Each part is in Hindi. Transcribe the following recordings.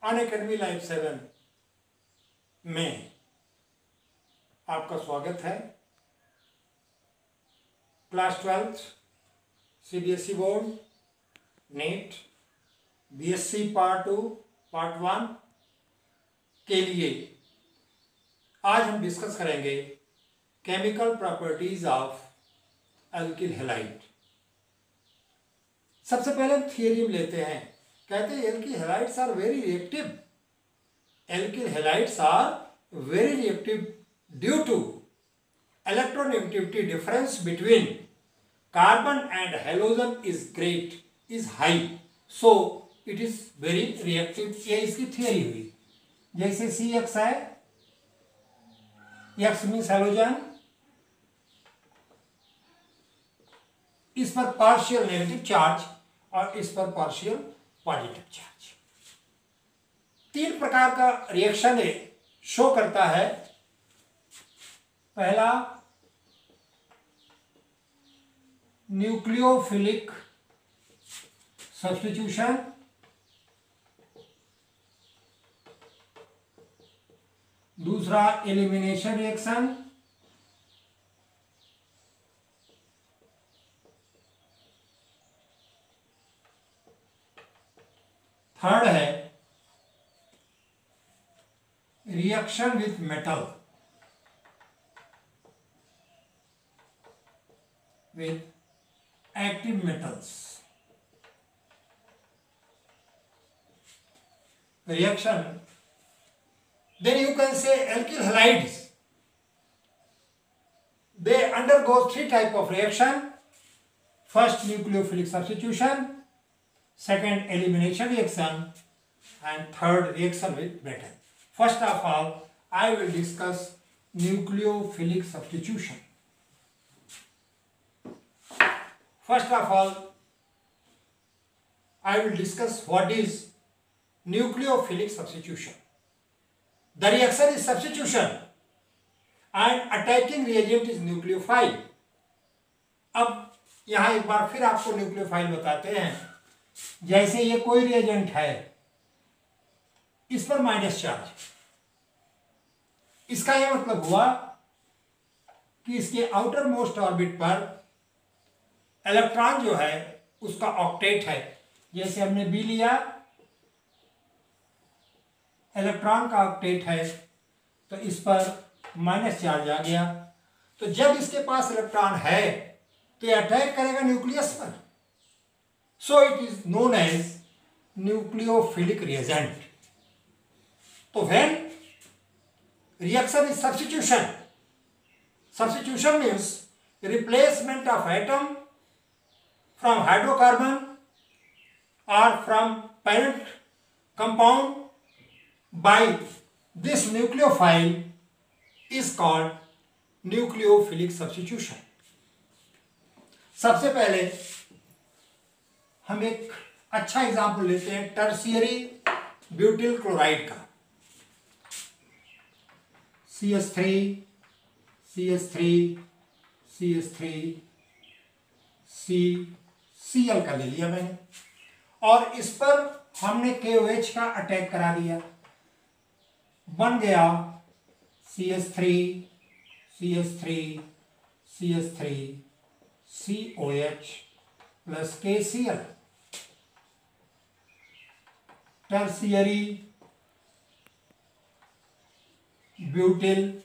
अनअकैडमी लाइफ 7 में आपका स्वागत है। Class 12 CBSE board NET BSc part 2 part 1 के लिए आज हम डिस्कस करेंगे chemical properties of alkyl halide. सबसे पहले हम थियरी लेते हैं। कहते हैं alkyl halides are very reactive. Alkyl halides are very reactive due to electronegativity difference between carbon and halogen is great, is high, so it is very reactive. ये इसकी थियरी हुई। जैसे CX है, X मीन्स हैलोजन, इस पर पार्शियल नेगेटिव चार्ज और इस पर पार्शियल पॉजिटिव चार्ज। तीन प्रकार का रिएक्शन शो करता है। पहला न्यूक्लियोफिलिक सब्स्टिट्यूशन, दूसरा एलिमिनेशन रिएक्शन, थर्ड है reaction with metal, with active metals. Reaction, then you can say alkyl halides, they undergo three type of reaction. First nucleophilic substitution, second elimination reaction, and third reaction with metal. First of all, I will discuss nucleophilic substitution. First of all, I will discuss what is nucleophilic substitution. The reaction is substitution and attacking reagent is nucleophile. अब यहाँ एक बार फिर आपको न्यूक्लियोफाइल बताते हैं। जैसे ये कोई रिएजेंट है, इस पर माइनस चार्ज, इसका यह मतलब हुआ कि इसके आउटर मोस्ट ऑर्बिट पर इलेक्ट्रॉन जो है उसका ऑक्टेट है। जैसे हमने बी लिया, इलेक्ट्रॉन का ऑक्टेट है, तो इस पर माइनस चार्ज आ गया। तो जब इसके पास इलेक्ट्रॉन है तो ये अटैक करेगा न्यूक्लियस पर, so it is known as nucleophilic reagent. तो when reaction is substitution, substitution means replacement of atom from hydrocarbon और from parent compound by this nucleophile is called nucleophilic substitution. सबसे पहले हम एक अच्छा एग्जाम्पल लेते हैं टर्शियरी ब्यूटिल क्लोराइड का। CH3 CH3 CH3 CCl का ले लिया मैंने, और इस पर हमने KOH का अटैक करा दिया। बन गया CH3 CH3 CH3 COH plus KCl, tertiary butyl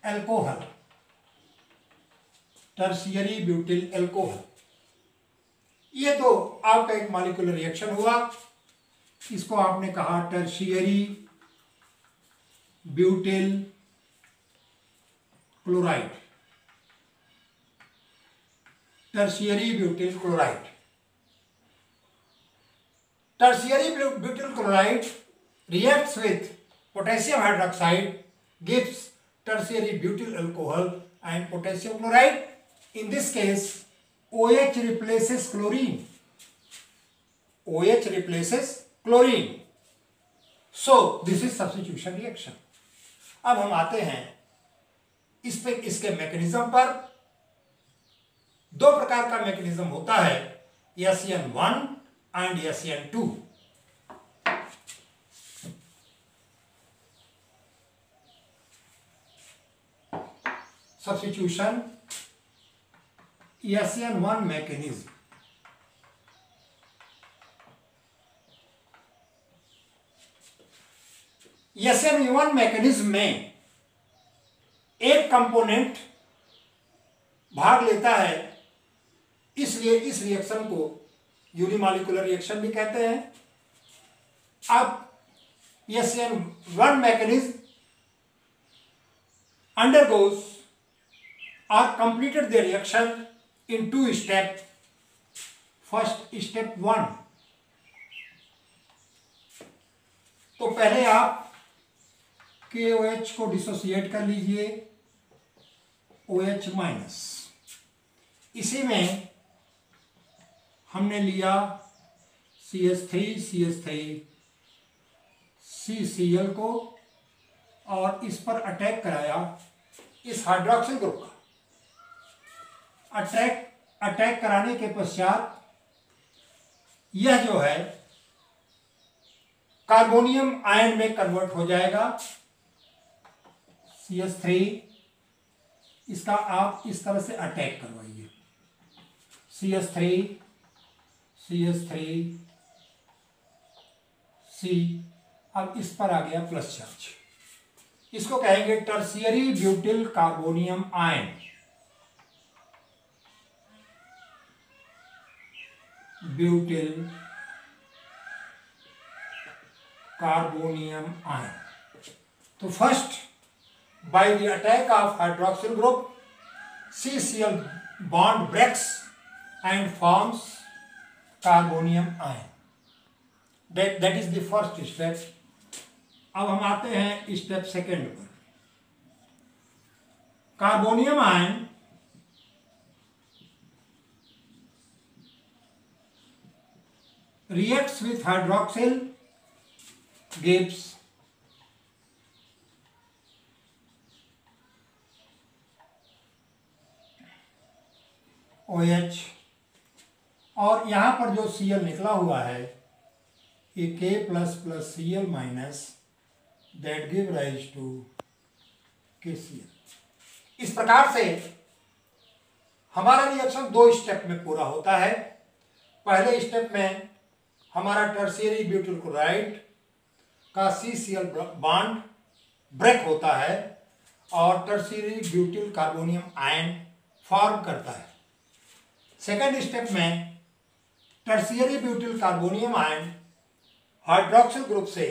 alcohol, tertiary butyl alcohol. ये तो आपका एक मॉलिक्यूलर रिएक्शन हुआ। इसको आपने कहा tertiary butyl chloride, tertiary butyl chloride. Tertiary butyl chloride reacts with potassium hydroxide, gives tertiary butyl alcohol and potassium chloride. In this case, OH replaces chlorine. OH replaces chlorine. So this is substitution reaction. अब हम आते हैं इस पे, इसके मैकेनिज्म पर। दो प्रकार का मैकेनिज्म होता है, SN1 and SN2। Substitution SN1 mechanism. SN1 mechanism में एक कंपोनेंट भाग लेता है, इसलिए इस रिएक्शन को यूनिमॉलिक्यूलर रिएक्शन भी कहते हैं। अब SN1 mechanism undergoes or completed the reaction in two steps. First step 1, तो पहले आप KOH को डिसोसिएट कर लीजिए OH माइनस। इसी में हमने लिया CH3 CCl को और इस पर अटैक कराया इस हाइड्रोक्सिल ग्रुप का। अटैक कराने के पश्चात यह जो है कार्बोनियम आयन में कन्वर्ट हो जाएगा। CH3 इसका आप इस तरह से अटैक करवाइए, CH3 C, अब इस पर आ गया प्लस चार्ज। इसको कहेंगे tertiary butyl carbonium ion. Butyl carbonium ion. तो first by the attack of hydroxyl group CCl bond breaks and forms carbonium ion. That is the first step. अब हम आते हैं स्टेप सेकेंड पर। Carbonium ion reacts with hydroxyl gives OH, और यहां पर जो Cl निकला हुआ है ये K plus plus Cl minus, that give rise to KCl। इस प्रकार से हमारा रिएक्शन दो स्टेप में पूरा होता है। पहले स्टेप में हमारा टर्शियरी ब्यूटिल क्लोराइड का CCl बॉन्ड ब्रेक होता है और tertiary butyl carbonium ion form करता है। सेकेंड स्टेप में tertiary butyl carbonium ion hydroxyl group से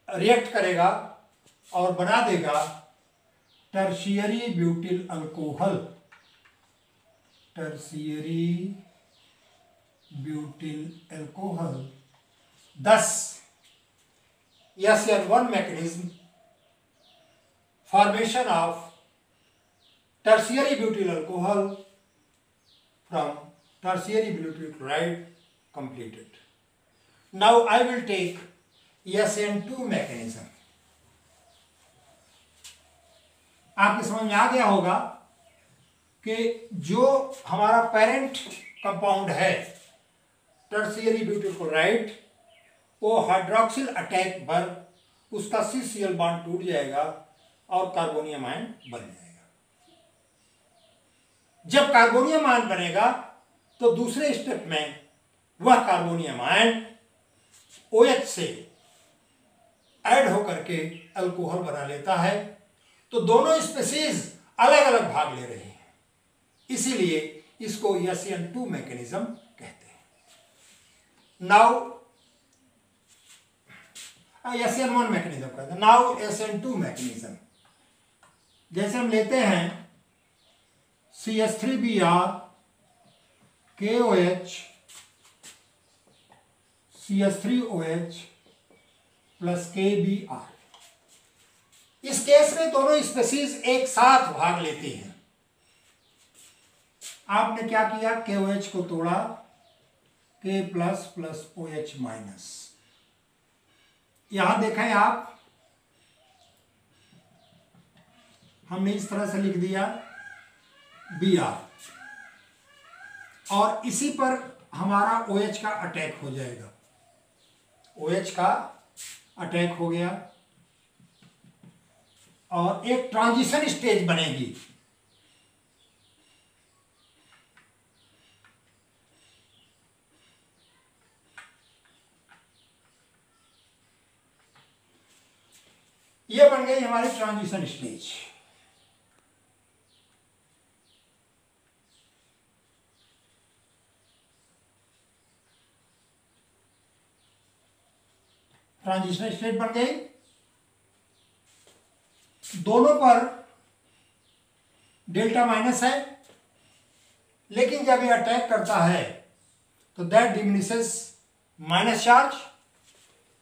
रिएक्ट करेगा और बना देगा tertiary butyl alcohol. Tertiary butyl alcohol. thus SN1 mechanism, formation of tertiary butyl alcohol from tertiary butyl chloride completed. Now I will take SN2 mechanism. आपके समझ में आ गया होगा कि जो हमारा पेरेंट कंपाउंड है टर्शियरी ब्यूटिल क्लोराइड, वो हाइड्रोक्सिल अटैक पर उसका CCl बॉन्ड टूट जाएगा और कार्बोनियम आयन बन जाएगा। जब कार्बोनियम आयन बनेगा तो दूसरे स्टेप में वह कार्बोनियम आयन OH से ऐड होकर के अल्कोहल बना लेता है। तो दोनों स्पीशीज अलग अलग भाग ले रहे हैं, इसीलिए इसको SN2 मैकेनिज्म कहते हैं। नाउ SN1 मैकेनिज्म कहते हैं। नाउ SN2 मैकेनिज्म, जैसे हम लेते हैं CH3Br KOH CH3OH plus KBr। इस केस में दोनों स्पीशीज एक साथ भाग लेती हैं। आपने क्या किया, KOH को तोड़ा, K plus plus OH minus. यहां देखें आप, हमने इस तरह से लिख दिया Br, और इसी पर हमारा OH का अटैक हो जाएगा। OH का अटैक हो गया और एक ट्रांजिशन स्टेज बनेगी। ये बन गई हमारी ट्रांजिशन स्टेज। ट्रांजिशन स्टेट बन गई, दोनों पर डेल्टा माइनस है, लेकिन जब ये अटैक करता है तो that diminishes minus charge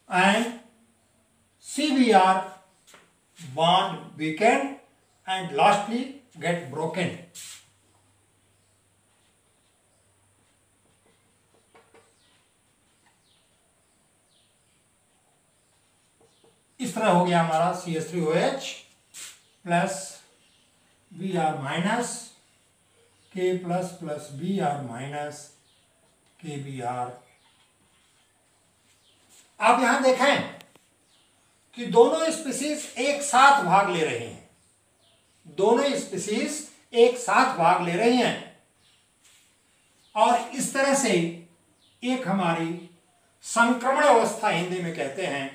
and CBr bond weaken and lastly get broken. इस तरह हो गया हमारा CH3OH plus Br minus K plus plus Br minus KBr। आप यहां देखें कि दोनों स्पीसीज एक साथ भाग ले रहे हैं, दोनों स्पीसीज एक साथ भाग ले रही हैं और इस तरह से एक हमारी संक्रमण अवस्था हिंदी में कहते हैं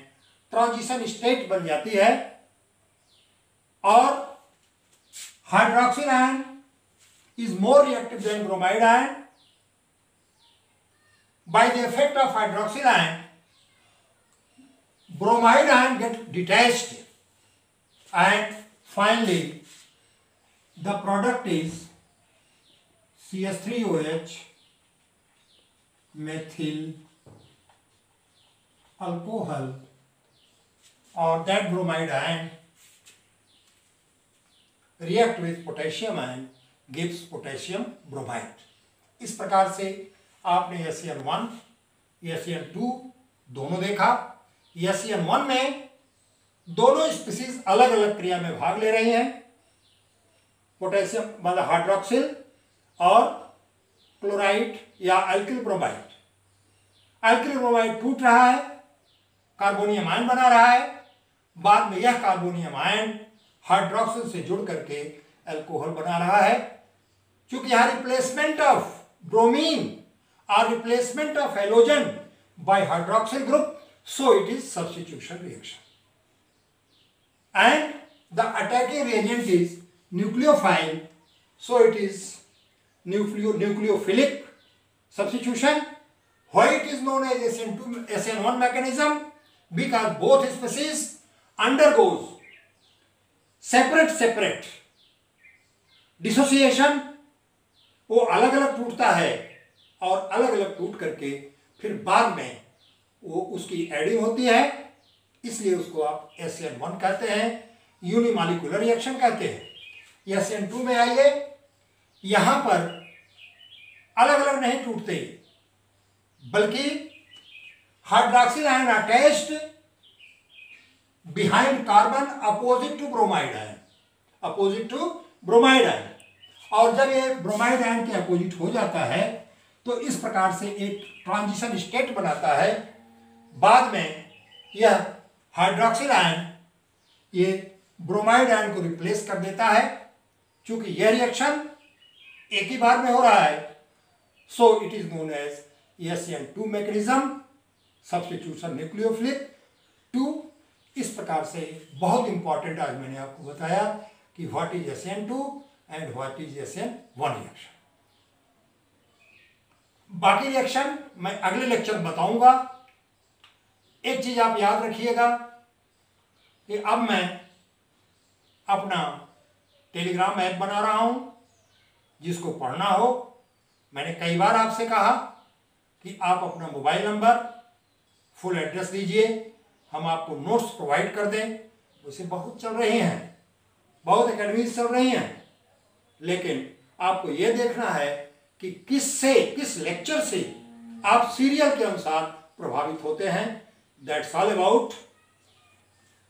ट्रांजिशन स्टेट बन जाती है और hydroxyl ion is more reactive than bromide ion. By the effect of hydroxyl ion bromide ion get detached and finally the product is CH3OH methyl alcohol or that bromide ion react with potassium ion gives potassium bromide। इस प्रकार से आपने SN1 SN2 दोनों देखा। SN1 में दोनों स्पीसीज अलग अलग क्रिया में भाग ले रही हैं, पोटेशियम मतलब हाइड्रोक्सिल और क्लोराइड या अल्किल ब्रोमाइड। अल्किल ब्रोमाइड टूट रहा है, कार्बोनियम आयन बना रहा है, बाद में यह कार्बोनियम आयन हाइड्रोक्सिल से जुड़ करके अल्कोहल बना रहा है। क्योंकि यहां रिप्लेसमेंट ऑफ ब्रोमीन और replacement of halogen by hydroxyl group, so it is substitution reaction and the attacking reagent is nucleophile, so it is nucleophilic substitution. Why it is known as SN1 mechanism? Because both species undergoes separate dissociation, वो अलग अलग टूटता है और अलग अलग टूट करके फिर बाद में वो उसकी एडिंग होती है, इसलिए उसको आप SN1 कहते हैं, यूनिमॉलिक्यूलर रिएक्शन कहते हैं। SN2 में आइए, यहां पर अलग अलग नहीं टूटते बल्कि hydroxyl ion attached behind carbon opposite to bromide ion, opposite to bromide ion. और जब ये ब्रोमाइड आयन के अपोजिट हो जाता है तो इस प्रकार से एक ट्रांजिशन स्टेट बनाता है। बाद में यह हाइड्रोक्सिल आयन ये ब्रोमाइड आयन को रिप्लेस कर देता है। क्योंकि यह रिएक्शन एक ही बार में हो रहा है, so it is known as SN2 mechanism, substitution nucleophilic 2। इस प्रकार से बहुत इंपॉर्टेंट आज मैंने आपको बताया कि what is SN2 and what is SN1 reaction. बाकी रिएक्शन मैं अगले लेक्चर में बताऊंगा। एक चीज आप याद रखिएगा कि अब मैं अपना टेलीग्राम ऐप बना रहा हूं, जिसको पढ़ना हो, मैंने कई बार आपसे कहा कि आप अपना मोबाइल नंबर फुल एड्रेस दीजिए, हम आपको नोट्स प्रोवाइड कर दें। उसे बहुत चल रही हैं, बहुत एकेडमीज चल रही हैं, लेकिन आपको यह देखना है कि किस लेक्चर से आप सीरियल के अनुसार प्रभावित होते हैं। That's all about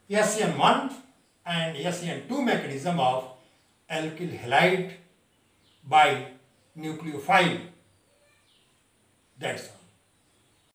SN1 and SN2 mechanism of alkyl halide by nucleophile. That's all.